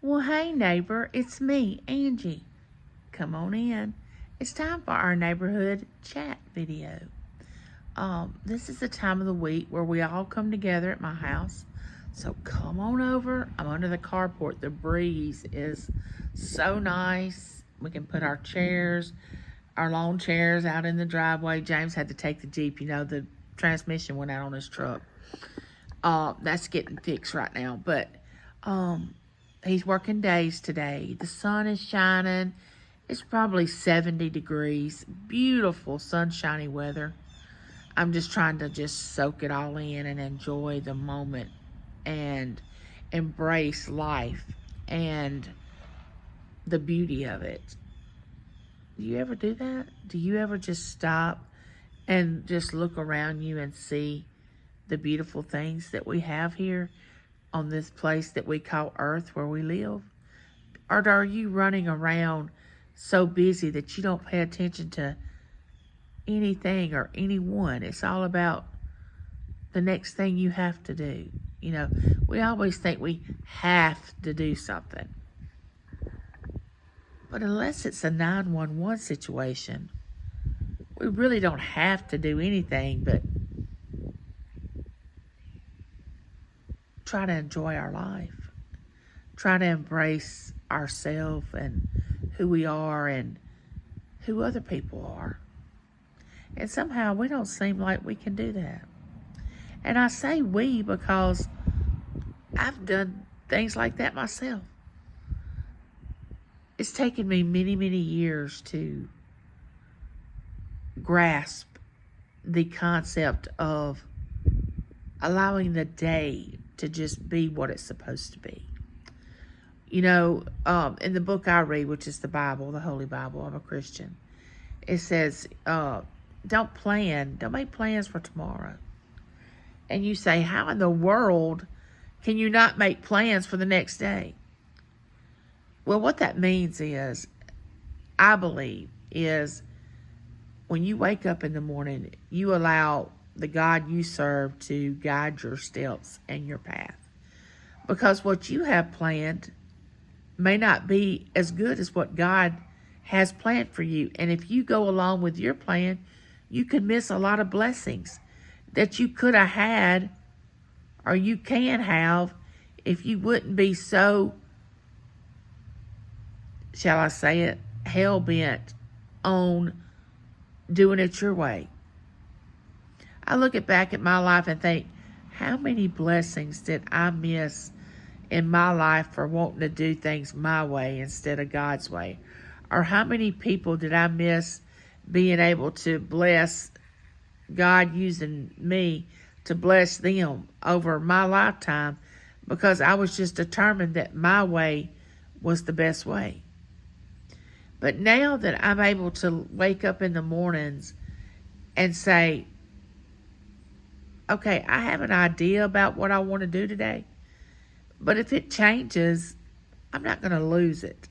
Well, hey, neighbor, it's me, Angie. Come on in. It's time for our neighborhood chat video. This is the time of the week where we all come together at my house. So come on over. I'm under the carport. The breeze is so nice. We can put our lawn chairs out in the driveway. James had to take the Jeep. The transmission went out on his truck. That's getting fixed right now. But he's working days today. The sun is shining. It's probably 70 degrees. Beautiful sunshiny weather. I'm just trying to just soak it all in and enjoy the moment and embrace life and the beauty of it. Do you ever do that? Do you ever just stop and just look around you and see the beautiful things that we have here on this place that we call Earth where we live? Or are you running around so busy that you don't pay attention to anything or anyone? It's all about the next thing you have to do. We always think we have to do something. But unless it's a 911 situation, we really don't have to do anything but try to enjoy our life. Try to embrace ourselves and who we are and who other people are. And somehow we don't seem like we can do that. And I say we because I've done things like that myself. It's taken me many, many years to grasp the concept of allowing the day to just be what it's supposed to be. In the book I read, which is the Bible, the Holy Bible, I'm a Christian, it says, don't make plans for tomorrow. And you say, how in the world can you not make plans for the next day? Well, what that means is, I believe, is when you wake up in the morning, you allow the God you serve to guide your steps and your path. Because what you have planned may not be as good as what God has planned for you. And if you go along with your plan, you could miss a lot of blessings that you could have had or you can have if you wouldn't be so, shall I say it, hell-bent on doing it your way. I look back at my life and think, how many blessings did I miss in my life for wanting to do things my way instead of God's way? Or how many people did I miss being able to bless, God using me to bless them over my lifetime because I was just determined that my way was the best way. But now that I'm able to wake up in the mornings and say, okay, I have an idea about what I want to do today, but if it changes, I'm not going to lose it.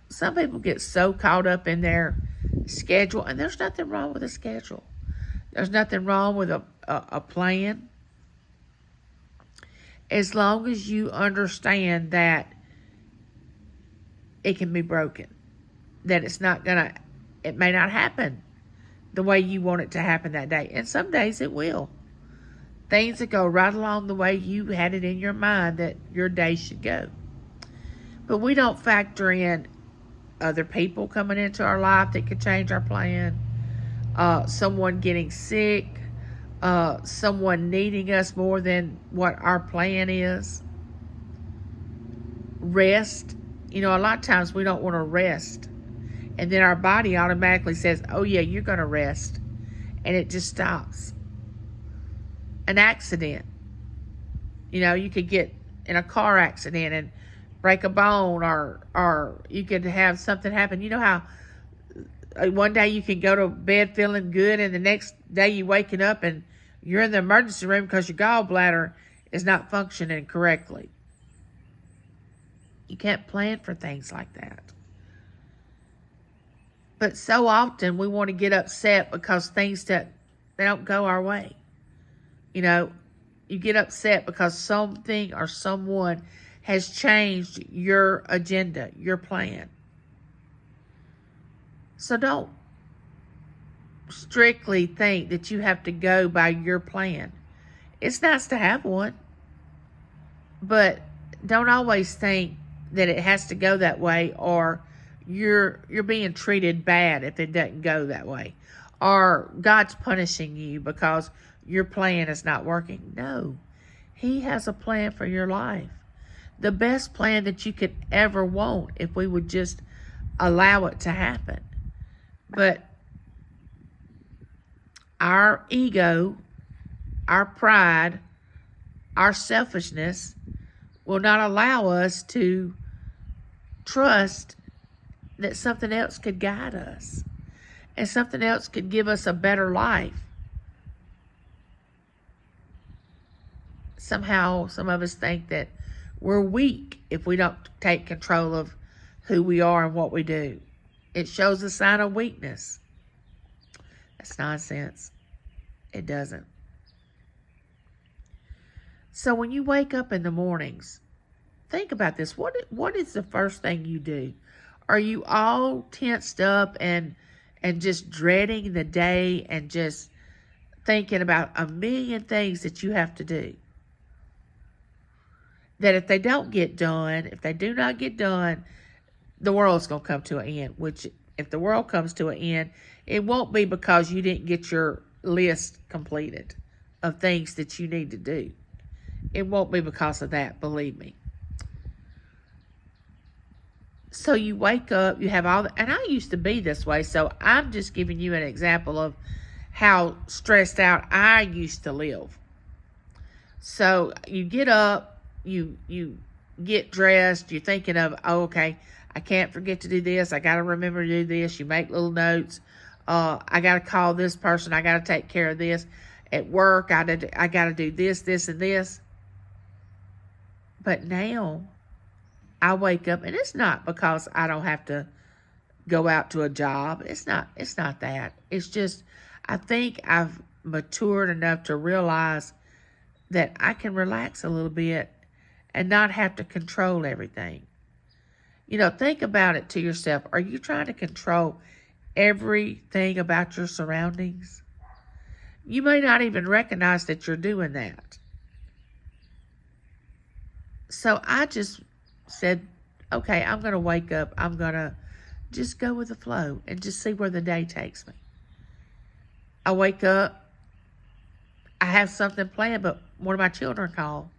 Some people get so caught up in their schedule, and there's nothing wrong with a schedule. There's nothing wrong with a plan. As long as you understand that it can be broken, that it may not happen the way you want it to happen that day. And some days it will. Things that go right along the way you had it in your mind that your day should go. But we don't factor in other people coming into our life that could change our plan. Someone getting sick. Someone needing us more than what our plan is. Rest. A lot of times we don't want to rest. And then our body automatically says, oh yeah, you're going to rest. And it just stops. An accident. You could get in a car accident and break a bone, or you could have something happen. You know how one day you can go to bed feeling good and the next day you waking up and you're in the emergency room because your gallbladder is not functioning correctly. You can't plan for things like that. But so often we want to get upset because things they don't go our way. You get upset because something or someone has changed your agenda, your plan. So don't strictly think that you have to go by your plan. It's nice to have one, but don't always think that it has to go that way, or you're being treated bad if it doesn't go that way, or God's punishing you because your plan is not working. No, He has a plan for your life. The best plan that you could ever want if we would just allow it to happen. But our ego, our pride, our selfishness will not allow us to trust that something else could guide us and something else could give us a better life. Somehow, some of us think that we're weak if we don't take control of who we are and what we do. It shows a sign of weakness. That's nonsense. It doesn't. So when you wake up in the mornings, think about this. What is the first thing you do? Are you all tensed up and just dreading the day and just thinking about a million things that you have to do? That if they don't get done, if they do not get done, the world's going to come to an end. Which, if the world comes to an end, it won't be because you didn't get your list completed of things that you need to do. It won't be because of that, believe me. So you wake up, you have and I used to be this way, so I'm just giving you an example of how stressed out I used to live. So you get up, you get dressed, you're thinking of, oh, okay, I can't forget to do this, I got to remember to do this. You make little notes. I got to call this person, I got to take care of this. At work, I got to do this, this, and this. But now, I wake up, and it's not because I don't have to go out to a job. It's not that. It's just, I think I've matured enough to realize that I can relax a little bit and not have to control everything. You know, think about it to yourself. Are you trying to control everything about your surroundings? You may not even recognize that you're doing that. So I just said, okay, I'm going to wake up. I'm going to just go with the flow and just see where the day takes me. I wake up. I have something planned, but one of my children call.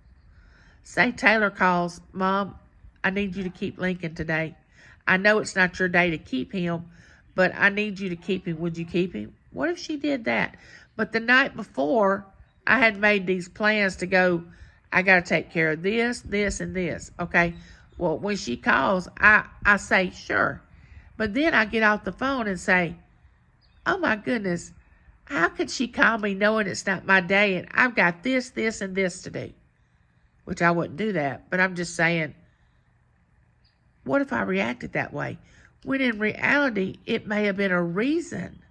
Say Taylor calls, Mom, I need you to keep Lincoln today. I know it's not your day to keep him, but I need you to keep him. Would you keep him? What if she did that? But the night before, I had made these plans to go, I got to take care of this, this, and this. Okay. Well, when she calls, I say, sure. But then I get off the phone and say, oh my goodness, how could she call me knowing it's not my day and I've got this, this, and this to do? Which I wouldn't do that. But I'm just saying, what if I reacted that way? When in reality, it may have been a reason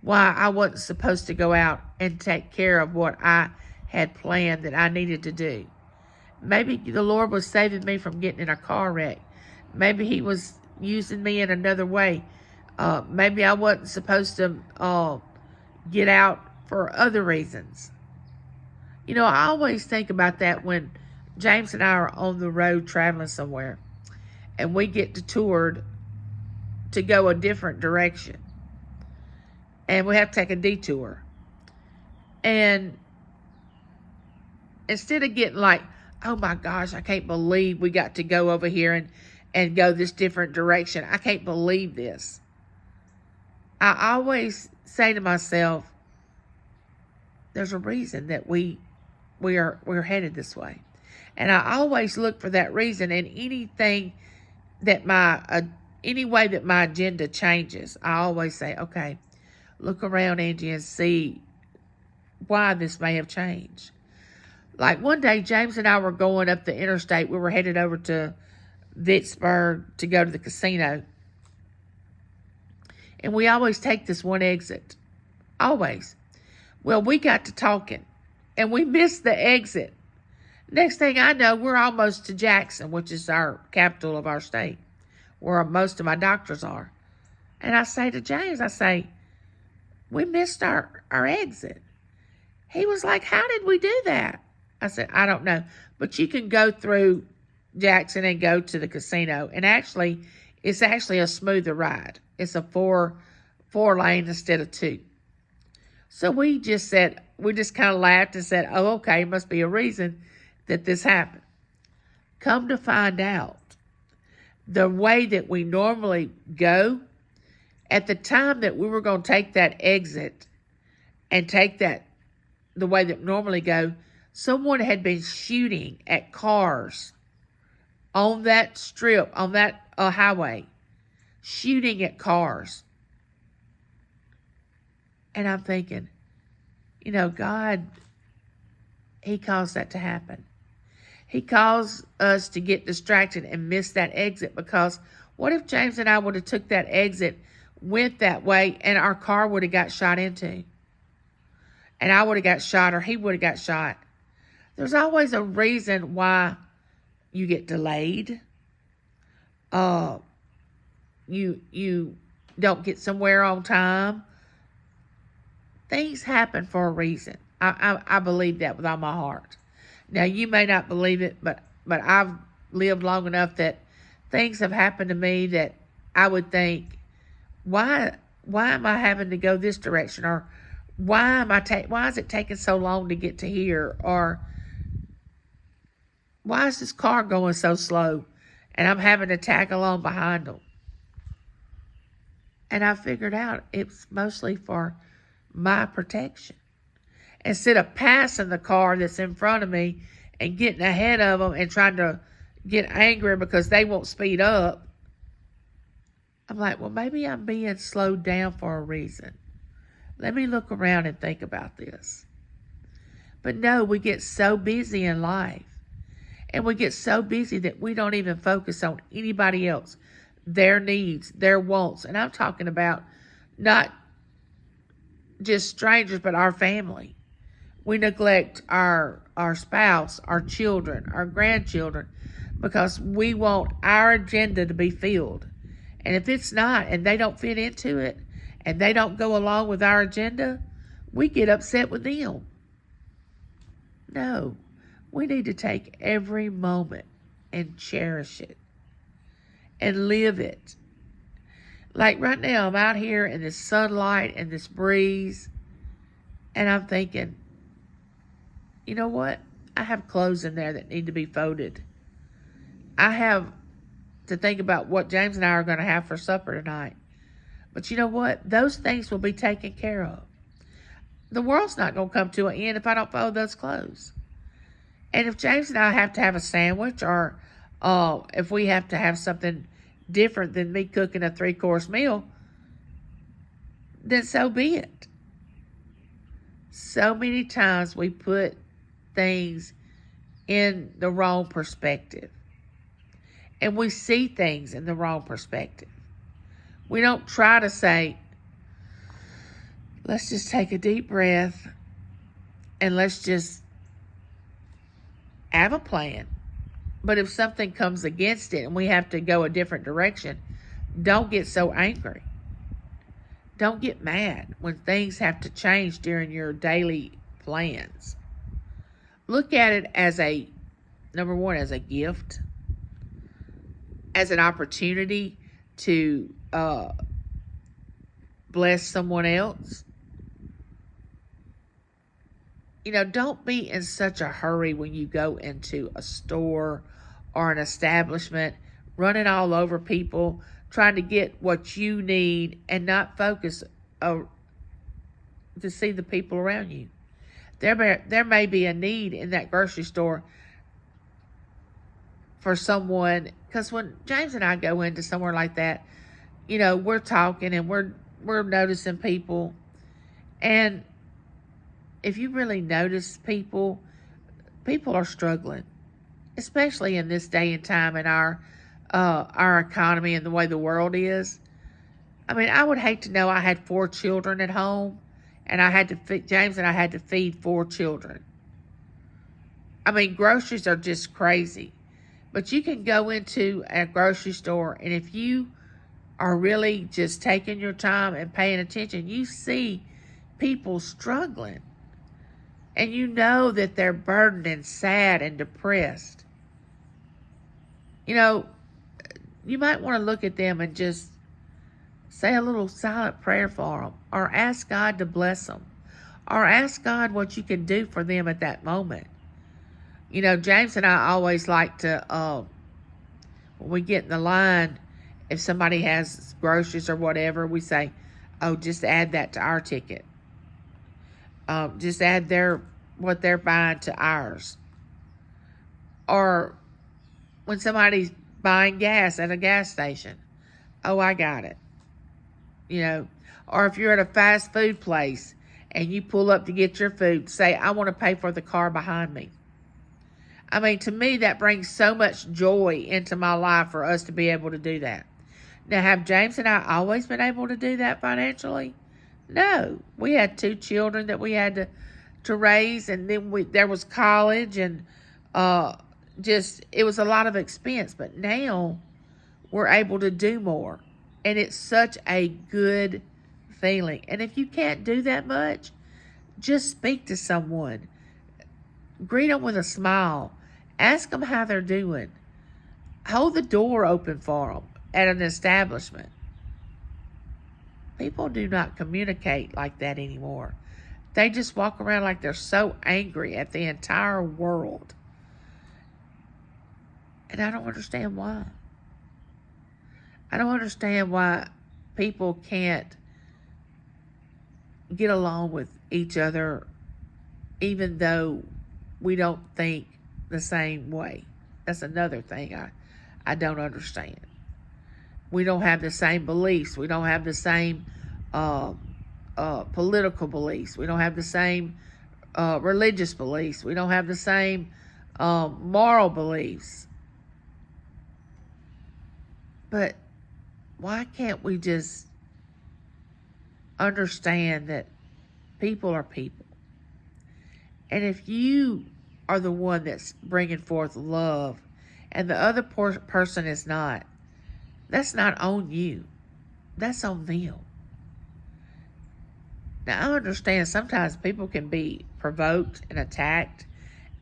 why I wasn't supposed to go out and take care of what I had planned that I needed to do. Maybe the Lord was saving me from getting in a car wreck. Maybe He was using me in another way. Maybe I wasn't supposed to get out for other reasons. You know, I always think about that when James and I are on the road traveling somewhere and we get detoured to go a different direction. And we have to take a detour. And instead of getting like, oh my gosh, I can't believe we got to go over here and go this different direction. I can't believe this. I always say to myself, there's a reason that we're headed this way. And I always look for that reason in anything that any way that my agenda changes. I always say, okay, look around, Angie, and see why this may have changed. Like one day, James and I were going up the interstate. We were headed over to Vicksburg to go to the casino. And we always take this one exit. Always. Well, we got to talking. And we missed the exit. Next thing I know, we're almost to Jackson, which is our capital of our state, where most of my doctors are. And I say to James, I say, we missed our exit. He was like, how did we do that? I said, I don't know. But you can go through Jackson and go to the casino. And actually, it's actually a smoother ride. It's a four lane instead of two. So we just kind of laughed and said, oh, okay, must be a reason that this happened. Come to find out, the way that we normally go, at the time that we were going to take that exit and take that the way that normally go, someone had been shooting at cars on that strip, on that highway, shooting at cars. And I'm thinking, God, He caused that to happen. He caused us to get distracted and miss that exit, because what if James and I would have took that exit, went that way, and our car would have got shot into? And I would have got shot, or he would have got shot. There's always a reason why you get delayed. You don't get somewhere on time. Things happen for a reason. I believe that with all my heart. Now, you may not believe it, but I've lived long enough that things have happened to me that I would think, why am I having to go this direction? Or why is it taking so long to get to here? Or why is this car going so slow and I'm having to tag along behind them? And I figured out it's mostly for my protection. Instead of passing the car that's in front of me and getting ahead of them and trying to get angry because they won't speed up, I'm like, well, maybe I'm being slowed down for a reason. Let me look around and think about this. But no, we get so busy in life. And we get so busy that we don't even focus on anybody else, their needs, their wants. And I'm talking about not just strangers, but our family. We neglect our spouse, our children, our grandchildren, because we want our agenda to be filled. And if it's not, and they don't fit into it, and they don't go along with our agenda, we get upset with them. No, we need to take every moment and cherish it and live it. Like right now, I'm out here in this sunlight and this breeze, and I'm thinking, you know what? I have clothes in there that need to be folded. I have to think about what James and I are going to have for supper tonight. But you know what? Those things will be taken care of. The world's not going to come to an end if I don't fold those clothes. And if James and I have to have a sandwich, or if we have to have something different than me cooking a 3-course meal, then so be it. So many times we put things in the wrong perspective. And we see things in the wrong perspective. We don't try to say, let's just take a deep breath and let's just have a plan. But if something comes against it and we have to go a different direction, don't get so angry. Don't get mad when things have to change during your daily plans. Look at it as number one, as a gift, as an opportunity to bless someone else. Don't be in such a hurry when you go into a store or an establishment, running all over people, trying to get what you need and not focus to see the people around you. There may be a need in that grocery store for someone, because when James and I go into somewhere like that, we're talking and we're noticing people. And if you really notice people are struggling, especially in this day and time in our economy and the way the world is. I mean, I would hate to know I had 4 children at home and James and I had to feed 4 children. I mean, groceries are just crazy. But you can go into a grocery store, and if you are really just taking your time and paying attention, you see people struggling. And you know that they're burdened and sad and depressed. You know, you might want to look at them and just say a little silent prayer for them, or ask God to bless them, or ask God what you can do for them at that moment. You know, James and I always like to, when we get in the line, if somebody has groceries or whatever, we say, oh, just add that to our ticket. Just add what they're buying to ours. Or when somebody's buying gas at a gas station, oh, I got it. You know, or if you're at a fast food place and you pull up to get your food, say, I want to pay for the car behind me. I mean, to me, that brings so much joy into my life for us to be able to do that. Now, have James and I always been able to do that financially? No. We had 2 children that we had to raise, and then there was college, and it was a lot of expense. But now we're able to do more, and it's such a good feeling. And if you can't do that much, just speak to someone. Greet them with a smile. Ask them how they're doing. Hold the door open for them at an establishment. People do not communicate like that anymore. They just walk around like they're so angry at the entire world. And I don't understand why. I don't understand why people can't get along with each other, even though we don't think the same way. That's another thing I don't understand. We don't have the same beliefs. We don't have the same political beliefs. We don't have the same religious beliefs. We don't have the same moral beliefs. But why can't we just understand that people are people? And if you are the one that's bringing forth love and the other person is not, that's not on you. That's on them. Now, I understand sometimes people can be provoked and attacked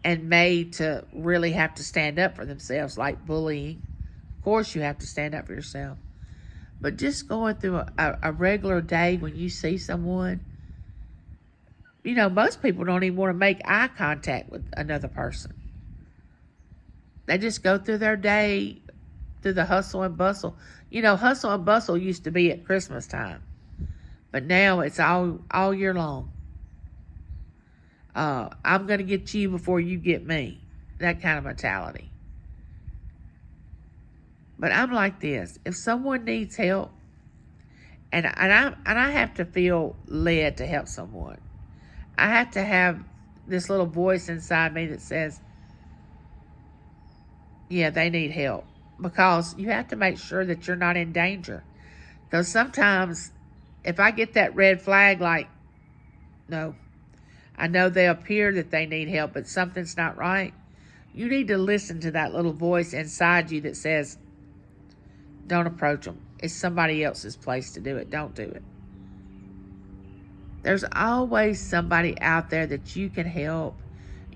and made to really have to stand up for themselves, like bullying. Of course, you have to stand up for yourself. But just going through a regular day when you see someone, you know, most people don't even want to make eye contact with another person. They just go through their day, through the hustle and bustle. You know, hustle and bustle used to be at Christmas time. But now it's all year long. I'm going to get you before you get me. That kind of mentality. But I'm like this. If someone needs help, and I have to feel led to help someone. I have to have this little voice inside me that says, yeah, they need help. Because you have to make sure that you're not in danger. Because sometimes if I get that red flag, like, no, I know they appear that they need help, but something's not right. You need to listen to that little voice inside you that says, don't approach them. It's somebody else's place to do it. Don't do it. There's always somebody out there that you can help,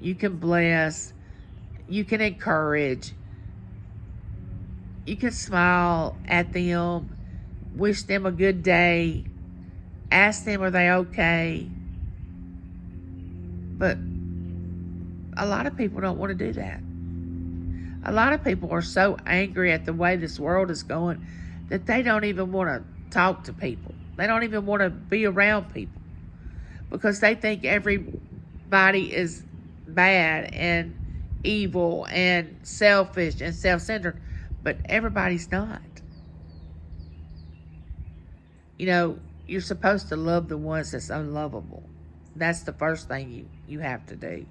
you can bless, you can encourage, you can smile at them, wish them a good day, ask them, are they okay? But a lot of people don't want to do that. A lot of people are so angry at the way this world is going that they don't even want to talk to people. They don't even want to be around people because they think everybody is bad and evil and selfish and self-centered, but everybody's not. You know, you're supposed to love the ones that's unlovable. That's the first thing you have to do.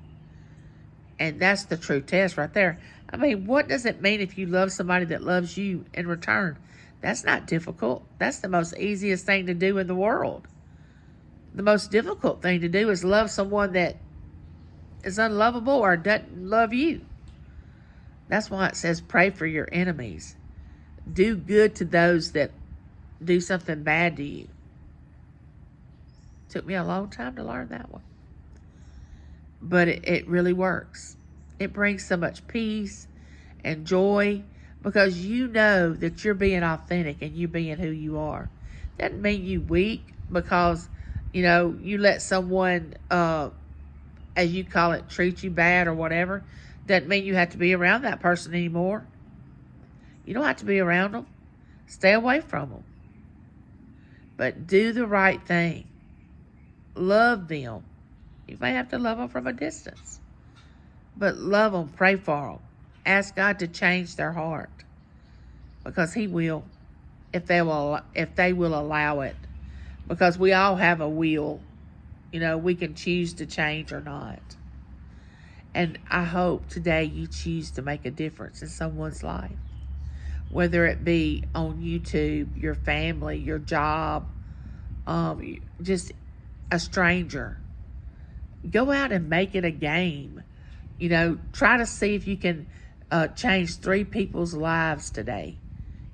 And that's the true test right there. I mean, what does it mean if you love somebody that loves you in return? That's not difficult. That's the most easiest thing to do in the world. The most difficult thing to do is love someone that is unlovable or doesn't love you. That's why it says pray for your enemies. Do good to those that do something bad to you. Took me a long time to learn that one. But it really works. It brings so much peace and joy because you know that you're being authentic and you being who you are. Doesn't mean you weak because, you let someone, as you call it, treat you bad or whatever. Doesn't mean you have to be around that person anymore. You don't have to be around them. Stay away from them. But do the right thing. Love them. You may have to love them from a distance. But love them, pray for them. Ask God to change their heart. Because He will, if they will allow it. Because we all have a will. We can choose to change or not. And I hope today you choose to make a difference in someone's life. Whether it be on YouTube, your family, your job, just a stranger. Go out and make it a game. Try to see if you can change 3 people's lives today.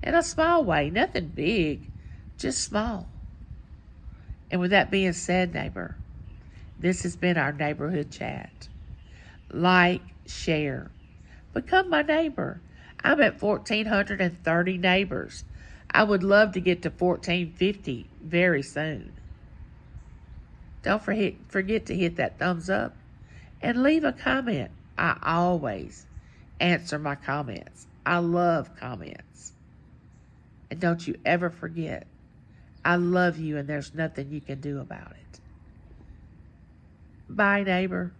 In a small way, nothing big, just small. And with that being said, neighbor, this has been our neighborhood chat. Like, share, become my neighbor. I'm at 1,430 neighbors. I would love to get to 1,450 very soon. Don't forget to hit that thumbs up and leave a comment. I always answer my comments. I love comments. And don't you ever forget, I love you and there's nothing you can do about it. Bye, neighbor.